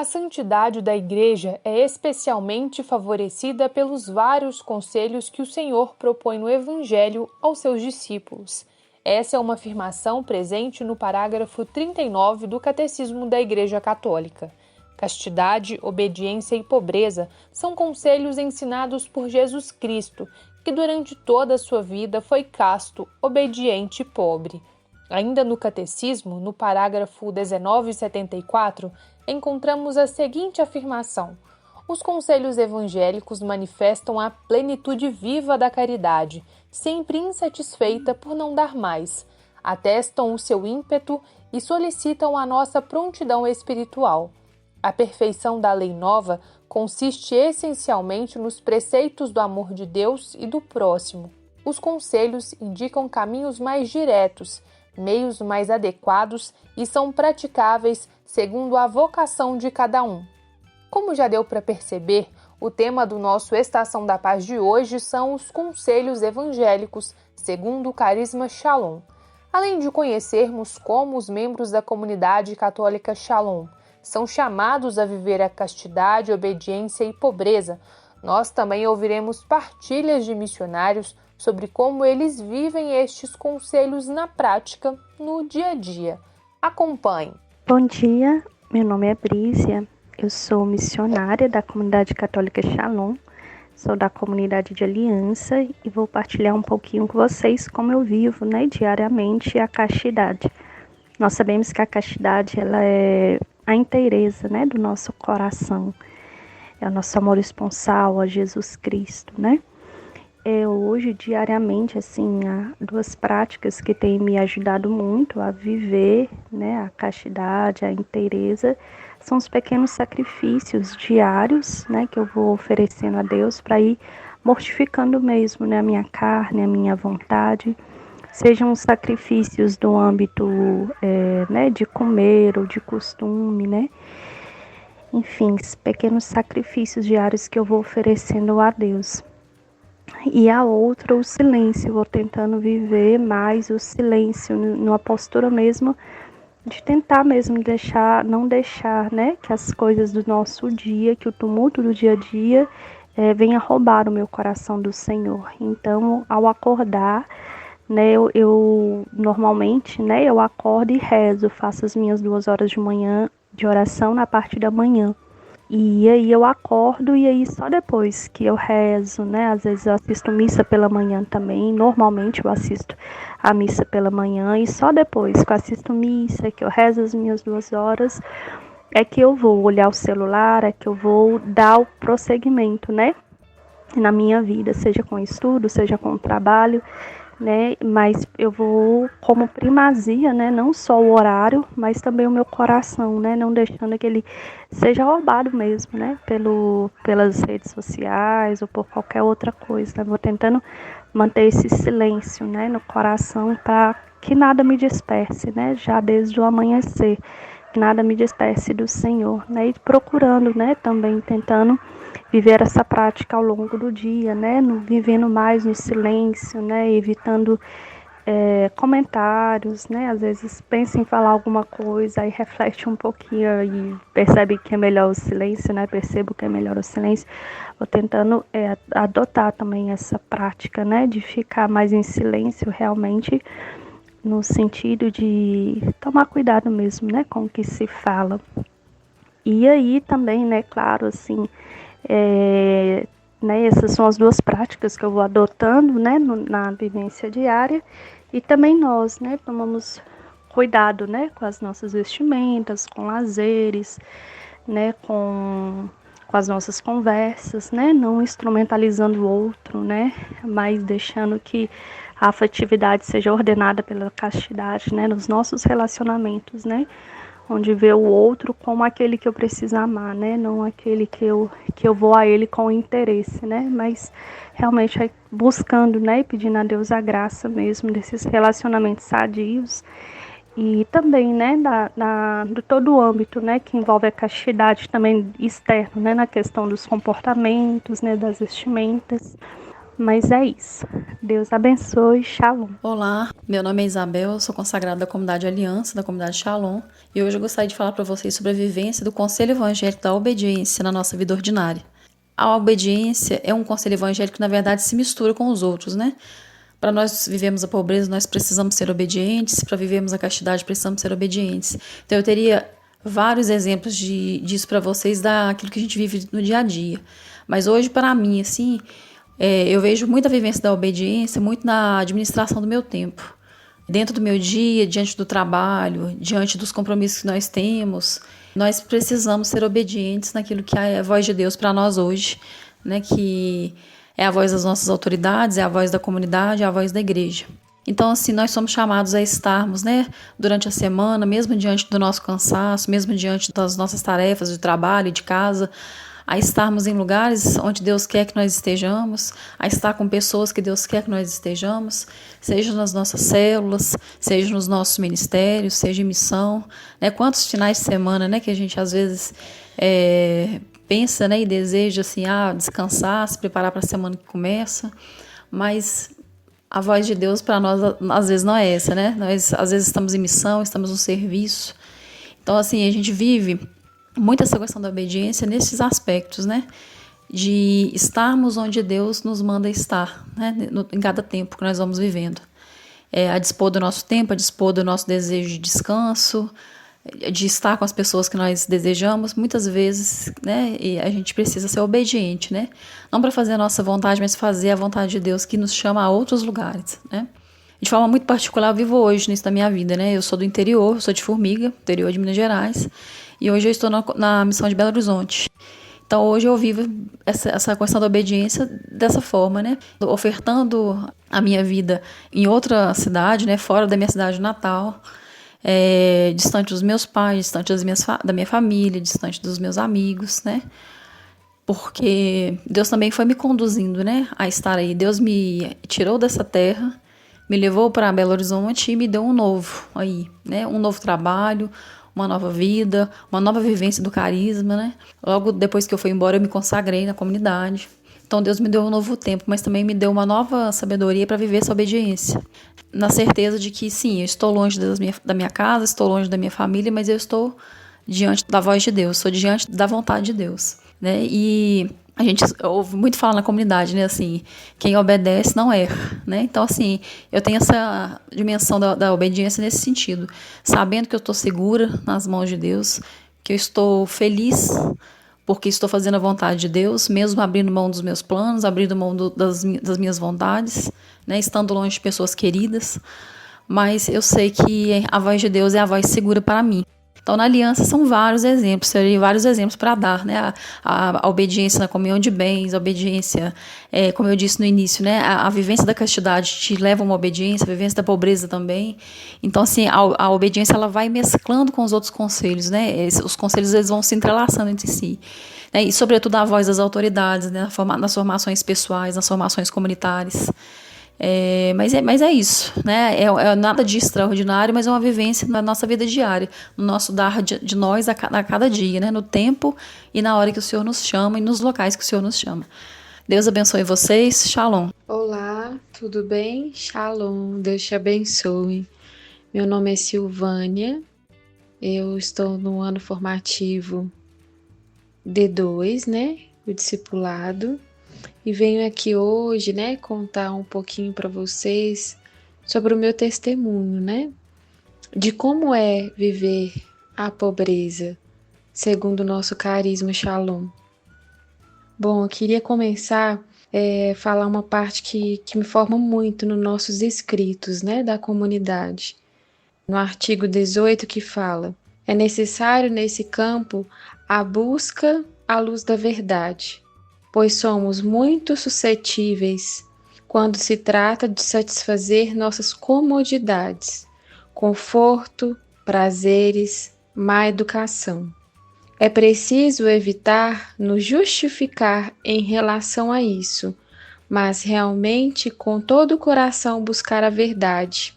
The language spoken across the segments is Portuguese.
A santidade da Igreja é especialmente favorecida pelos vários conselhos que o Senhor propõe no Evangelho aos seus discípulos. Essa é uma afirmação presente no parágrafo 39 do Catecismo da Igreja Católica. Castidade, obediência e pobreza são conselhos ensinados por Jesus Cristo, que durante toda a sua vida foi casto, obediente e pobre. Ainda no Catecismo, no parágrafo 1974, encontramos a seguinte afirmação: os conselhos evangélicos manifestam a plenitude viva da caridade, sempre insatisfeita por não dar mais, atestam o seu ímpeto e solicitam a nossa prontidão espiritual. A perfeição da lei nova consiste essencialmente nos preceitos do amor de Deus e do próximo. Os conselhos indicam caminhos mais diretos, meios mais adequados e são praticáveis segundo a vocação de cada um. Como já deu para perceber, o tema do nosso Estação da Paz de hoje são os conselhos evangélicos, segundo o carisma Shalom. Além de conhecermos como os membros da comunidade católica Shalom são chamados a viver a castidade, obediência e pobreza, nós também ouviremos partilhas de missionários sobre como eles vivem estes conselhos na prática, no dia a dia. Acompanhe! Bom dia, meu nome é Brísia, eu sou missionária da comunidade católica Shalom, sou da comunidade de Aliança e vou partilhar um pouquinho com vocês como eu vivo, diariamente a castidade. Nós sabemos que a castidade ela é a inteireza, do nosso coração, é o nosso amor esponsal a Jesus Cristo, Hoje, diariamente, há duas práticas que têm me ajudado muito a viver, a castidade, a inteireza, são os pequenos sacrifícios diários, que eu vou oferecendo a Deus para ir mortificando mesmo, a minha carne, a minha vontade, sejam os sacrifícios do âmbito, de comer ou de costume, Enfim, pequenos sacrifícios diários que eu vou oferecendo a Deus. E a outra, o silêncio, vou tentando viver mais o silêncio, numa postura mesmo de tentar mesmo não deixar, que as coisas do nosso dia, que o tumulto do dia a dia venha roubar o meu coração do Senhor. Então, ao acordar, eu normalmente, eu acordo e rezo, faço as minhas 2 horas de manhã de oração na parte da manhã. E aí eu acordo e aí só depois que eu rezo, Às vezes eu assisto missa pela manhã também, normalmente eu assisto a missa pela manhã e só depois que eu assisto missa, que eu rezo as minhas 2 horas, é que eu vou olhar o celular, é que eu vou dar o prosseguimento, na minha vida, seja com estudo, seja com trabalho, mas eu vou como primazia, não só o horário, mas também o meu coração, não deixando que ele seja roubado mesmo, pelas redes sociais ou por qualquer outra coisa, Vou tentando manter esse silêncio, no coração para que nada me disperse, já desde o amanhecer, que nada me disperse do Senhor, e procurando, também tentando viver essa prática ao longo do dia, vivendo mais no silêncio, evitando comentários, Às vezes pensa em falar alguma coisa e reflete um pouquinho e percebe que é melhor o silêncio, Percebo que é melhor o silêncio. Vou tentando adotar também essa prática, de ficar mais em silêncio realmente, no sentido de tomar cuidado mesmo, com o que se fala. E aí também, claro, assim, essas são as duas práticas que eu vou adotando, na vivência diária. E também nós, tomamos cuidado, com as nossas vestimentas, com lazeres, com as nossas conversas, não instrumentalizando o outro, mas deixando que a afetividade seja ordenada pela castidade, nos nossos relacionamentos, onde vê o outro como aquele que eu preciso amar, não aquele que eu vou a ele com interesse, mas realmente buscando, e pedindo a Deus a graça mesmo desses relacionamentos sadios e também, de todo o âmbito, que envolve a castidade também externo, na questão dos comportamentos, das vestimentas. Mas é isso. Deus abençoe. Shalom. Olá, meu nome é Isabel, sou consagrada da comunidade Aliança, da comunidade Shalom, e hoje eu gostaria de falar para vocês sobre a vivência do Conselho Evangélico da Obediência na nossa vida ordinária. A obediência é um conselho evangélico que, na verdade, se mistura com os outros, né? Para nós vivermos a pobreza, nós precisamos ser obedientes, para vivermos a castidade, precisamos ser obedientes. Então, eu teria vários exemplos disso para vocês, daquilo que a gente vive no dia a dia. Mas hoje, para mim, assim, eu vejo muita vivência da obediência, muito na administração do meu tempo. Dentro do meu dia, diante do trabalho, diante dos compromissos que nós temos, nós precisamos ser obedientes naquilo que é a voz de Deus para nós hoje, né? Que é a voz das nossas autoridades, é a voz da comunidade, é a voz da igreja. Então, assim, nós somos chamados a estarmos, né, durante a semana, mesmo diante do nosso cansaço, mesmo diante das nossas tarefas de trabalho e de casa, a estarmos em lugares onde Deus quer que nós estejamos, a estar com pessoas que Deus quer que nós estejamos, seja nas nossas células, seja nos nossos ministérios, seja em missão, né? Quantos finais de semana, né, que a gente às vezes pensa, né, e deseja assim, descansar, se preparar para a semana que começa, mas a voz de Deus para nós às vezes não é essa, né? Nós às vezes estamos em missão, estamos no serviço. Então, assim, a gente vive muito essa questão da obediência nesses aspectos, né? De estarmos onde Deus nos manda estar, né? Em cada tempo que nós vamos vivendo. A dispor do nosso tempo, a dispor do nosso desejo de descanso, de estar com as pessoas que nós desejamos, muitas vezes, né? E a gente precisa ser obediente, né? Não para fazer a nossa vontade, mas fazer a vontade de Deus que nos chama a outros lugares, né? De forma muito particular, eu vivo hoje nisso da minha vida, né? Eu sou do interior, eu sou de Formiga, interior de Minas Gerais, e hoje eu estou na missão de Belo Horizonte. Então, hoje eu vivo essa questão da obediência dessa forma, né? Ofertando a minha vida em outra cidade, né? Fora da minha cidade natal, distante dos meus pais, distante da minha família, distante dos meus amigos, né? Porque Deus também foi me conduzindo, né? A estar aí. Deus me tirou dessa terra, me levou para Belo Horizonte e me deu um novo aí, né? Um novo trabalho, uma nova vida, uma nova vivência do carisma, né? Logo depois que eu fui embora, eu me consagrei na comunidade. Então Deus me deu um novo tempo, mas também me deu uma nova sabedoria para viver essa obediência. Na certeza de que, sim, eu estou longe da minha casa, estou longe da minha família, mas eu estou diante da voz de Deus, estou diante da vontade de Deus, né? E a gente ouve muito falar na comunidade, né, assim, quem obedece não erra, né? Então, assim, eu tenho essa dimensão da obediência nesse sentido, sabendo que eu estou segura nas mãos de Deus, que eu estou feliz porque estou fazendo a vontade de Deus, mesmo abrindo mão dos meus planos, abrindo mão das minhas vontades, né, estando longe de pessoas queridas, mas eu sei que a voz de Deus é a voz segura para mim. Então, na aliança são vários exemplos, seriam vários exemplos para dar, né? A obediência na comunhão de bens, a obediência, como eu disse no início, né? A vivência da castidade te leva a uma obediência, a vivência da pobreza também. Então, assim, a obediência ela vai mesclando com os outros conselhos, né? Os conselhos eles vão se entrelaçando entre si. Né? E, sobretudo, a voz das autoridades, né? Nas formações pessoais, nas formações comunitárias. Mas é isso, né? É nada de extraordinário, mas é uma vivência na nossa vida diária, no nosso dar de nós a cada dia, né? No tempo e na hora que o Senhor nos chama e nos locais que o Senhor nos chama. Deus abençoe vocês. Shalom. Olá, tudo bem? Shalom, Deus te abençoe. Meu nome é Silvânia, eu estou no ano formativo D2, né? O discipulado. E venho aqui hoje, né, contar um pouquinho para vocês sobre o meu testemunho, né, de como é viver a pobreza, segundo o nosso carisma Shalom. Bom, eu queria começar falar uma parte que me forma muito nos nossos escritos, né, da comunidade. No artigo 18 que fala: é necessário nesse campo a busca à luz da verdade, pois somos muito suscetíveis quando se trata de satisfazer nossas comodidades, conforto, prazeres, má educação. É preciso evitar nos justificar em relação a isso, mas realmente com todo o coração buscar a verdade.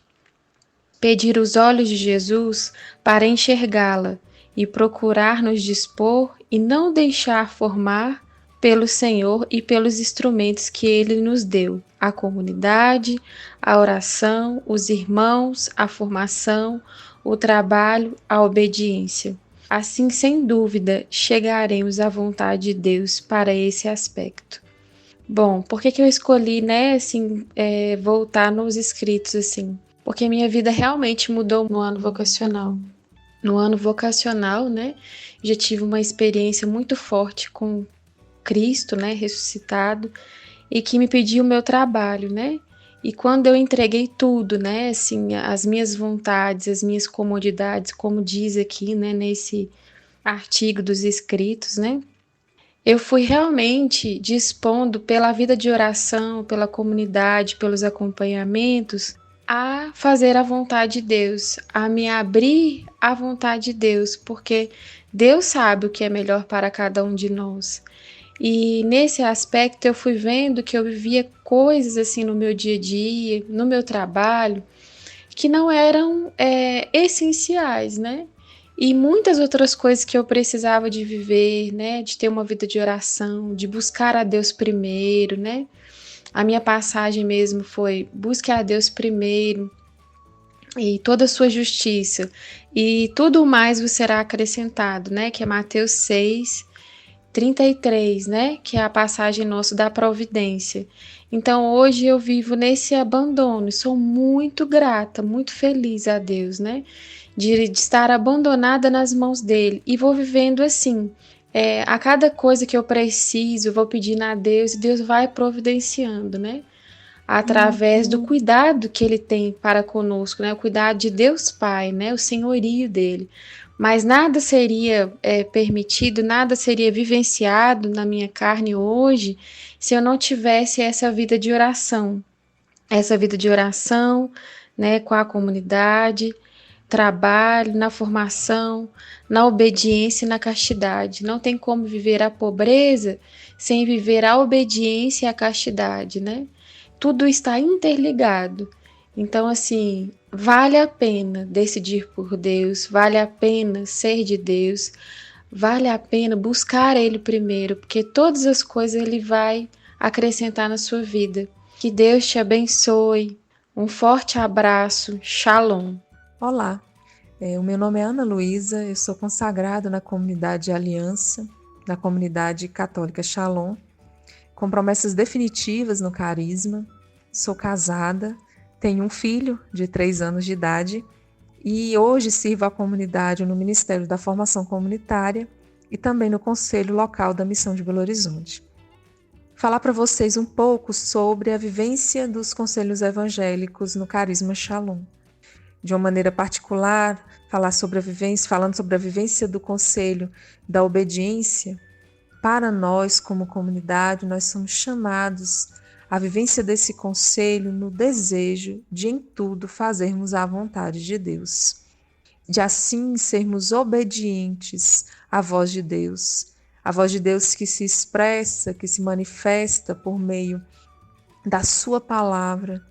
Pedir os olhos de Jesus para enxergá-la e procurar nos dispor e não deixar formar pelo Senhor e pelos instrumentos que Ele nos deu, a comunidade, a oração, os irmãos, a formação, o trabalho, a obediência. Assim, sem dúvida, chegaremos à vontade de Deus para esse aspecto. Bom, por que eu escolhi, voltar nos escritos, assim? Porque minha vida realmente mudou no ano vocacional. No ano vocacional, já tive uma experiência muito forte com Cristo, ressuscitado, e que me pediu o meu trabalho, E quando eu entreguei tudo, as minhas vontades, as minhas comodidades, como diz aqui, nesse artigo dos escritos, eu fui realmente dispondo pela vida de oração, pela comunidade, pelos acompanhamentos, a fazer a vontade de Deus, a me abrir à vontade de Deus, porque Deus sabe o que é melhor para cada um de nós. E nesse aspecto eu fui vendo que eu vivia coisas assim no meu dia a dia, no meu trabalho, que não eram essenciais, E muitas outras coisas que eu precisava de viver, de ter uma vida de oração, de buscar a Deus primeiro, A minha passagem mesmo foi: busque a Deus primeiro e toda a sua justiça, e tudo mais vos será acrescentado, Que é Mateus 6:33, Que é a passagem nossa da providência. Então hoje eu vivo nesse abandono e sou muito grata, muito feliz a Deus, De estar abandonada nas mãos dele, e vou vivendo assim. A cada coisa que eu preciso, eu vou pedindo a Deus e Deus vai providenciando, Através do cuidado que Ele tem para conosco, O cuidado de Deus Pai, O senhorio dele. Mas nada seria permitido, nada seria vivenciado na minha carne hoje se eu não tivesse essa vida de oração. Essa vida de oração, com a comunidade, trabalho, na formação, na obediência e na castidade. Não tem como viver a pobreza sem viver a obediência e a castidade, Tudo está interligado. Então, assim, vale a pena decidir por Deus, vale a pena ser de Deus, vale a pena buscar Ele primeiro, porque todas as coisas Ele vai acrescentar na sua vida. Que Deus te abençoe. Um forte abraço. Shalom. Olá, o meu nome é Ana Luísa, eu sou consagrada na comunidade Aliança, na comunidade católica Shalom, com promessas definitivas no carisma. Sou casada, tenho um filho de 3 anos de idade e hoje sirvo a comunidade no Ministério da Formação Comunitária e também no Conselho Local da Missão de Belo Horizonte. Falar para vocês um pouco sobre a vivência dos conselhos evangélicos no carisma Shalom. De uma maneira particular, falando sobre a vivência do conselho da obediência. Para nós, como comunidade, nós somos chamados à vivência desse conselho no desejo de, em tudo, fazermos a vontade de Deus. De assim sermos obedientes à voz de Deus. A voz de Deus que se expressa, que se manifesta por meio da sua palavra,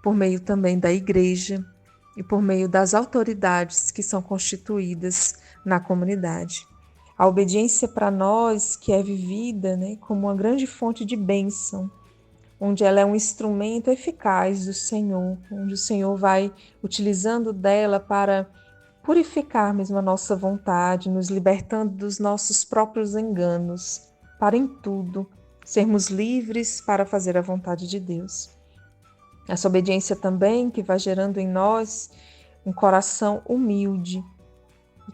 por meio também da igreja e por meio das autoridades que são constituídas na comunidade. A obediência para nós, que é vivida como uma grande fonte de bênção, onde ela é um instrumento eficaz do Senhor, onde o Senhor vai utilizando dela para purificar mesmo a nossa vontade, nos libertando dos nossos próprios enganos, para em tudo sermos livres para fazer a vontade de Deus. Essa obediência também que vai gerando em nós um coração humilde,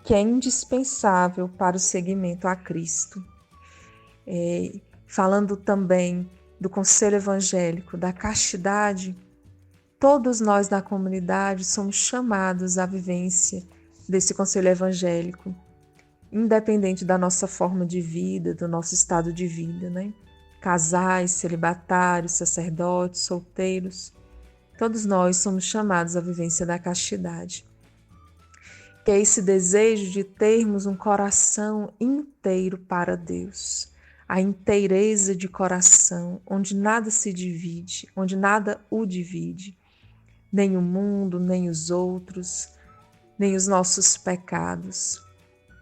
que é indispensável para o seguimento a Cristo. Falando também do conselho evangélico, da castidade, todos nós da comunidade somos chamados à vivência desse conselho evangélico, independente da nossa forma de vida, do nosso estado de vida, Casais, celibatários, sacerdotes, solteiros, todos nós somos chamados à vivência da castidade. Que é esse desejo de termos um coração inteiro para Deus. A inteireza de coração, onde nada se divide, onde nada o divide. Nem o mundo, nem os outros, nem os nossos pecados.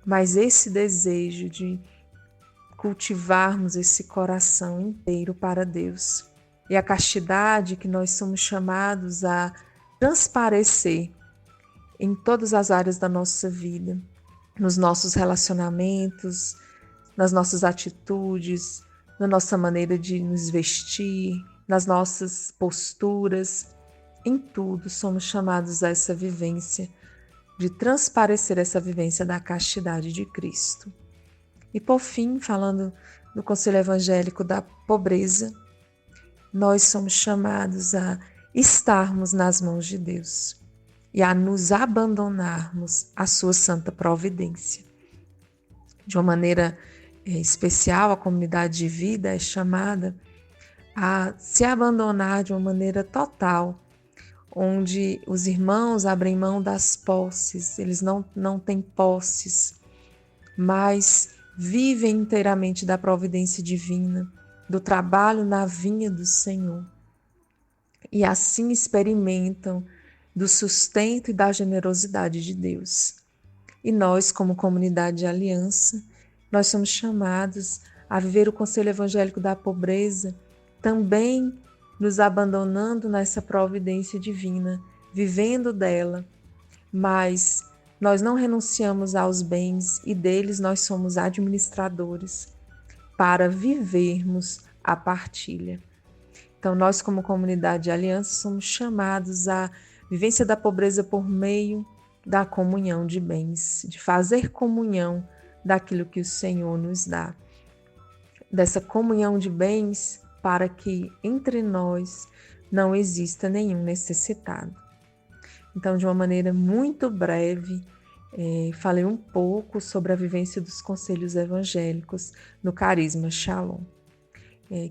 Mas esse desejo de cultivarmos esse coração inteiro para Deus. E a castidade que nós somos chamados a transparecer em todas as áreas da nossa vida, nos nossos relacionamentos, nas nossas atitudes, na nossa maneira de nos vestir, nas nossas posturas, em tudo somos chamados a essa vivência, de transparecer essa vivência da castidade de Cristo. E por fim, falando do conselho evangélico da pobreza, nós somos chamados a estarmos nas mãos de Deus e a nos abandonarmos à sua santa providência. De uma maneira especial, a comunidade de vida é chamada a se abandonar de uma maneira total, onde os irmãos abrem mão das posses, eles não têm posses, mas vivem inteiramente da providência divina, do trabalho na vinha do Senhor. E assim experimentam do sustento e da generosidade de Deus. E nós, como comunidade de aliança, nós somos chamados a viver o conselho evangélico da pobreza, também nos abandonando nessa providência divina, vivendo dela, mas nós não renunciamos aos bens e deles nós somos administradores para vivermos a partilha. Então, nós, como comunidade de aliança, somos chamados à vivência da pobreza por meio da comunhão de bens, de fazer comunhão daquilo que o Senhor nos dá. Dessa comunhão de bens para que entre nós não exista nenhum necessitado. Então, de uma maneira muito breve, falei um pouco sobre a vivência dos conselhos evangélicos no Carisma Shalom.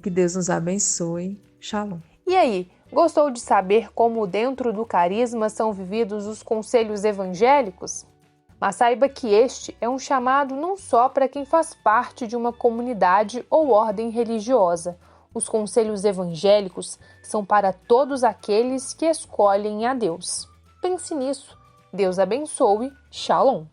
Que Deus nos abençoe. Shalom. E aí, gostou de saber como dentro do Carisma são vividos os conselhos evangélicos? Mas saiba que este é um chamado não só para quem faz parte de uma comunidade ou ordem religiosa. Os conselhos evangélicos são para todos aqueles que escolhem a Deus. Pense nisso. Deus abençoe. Shalom.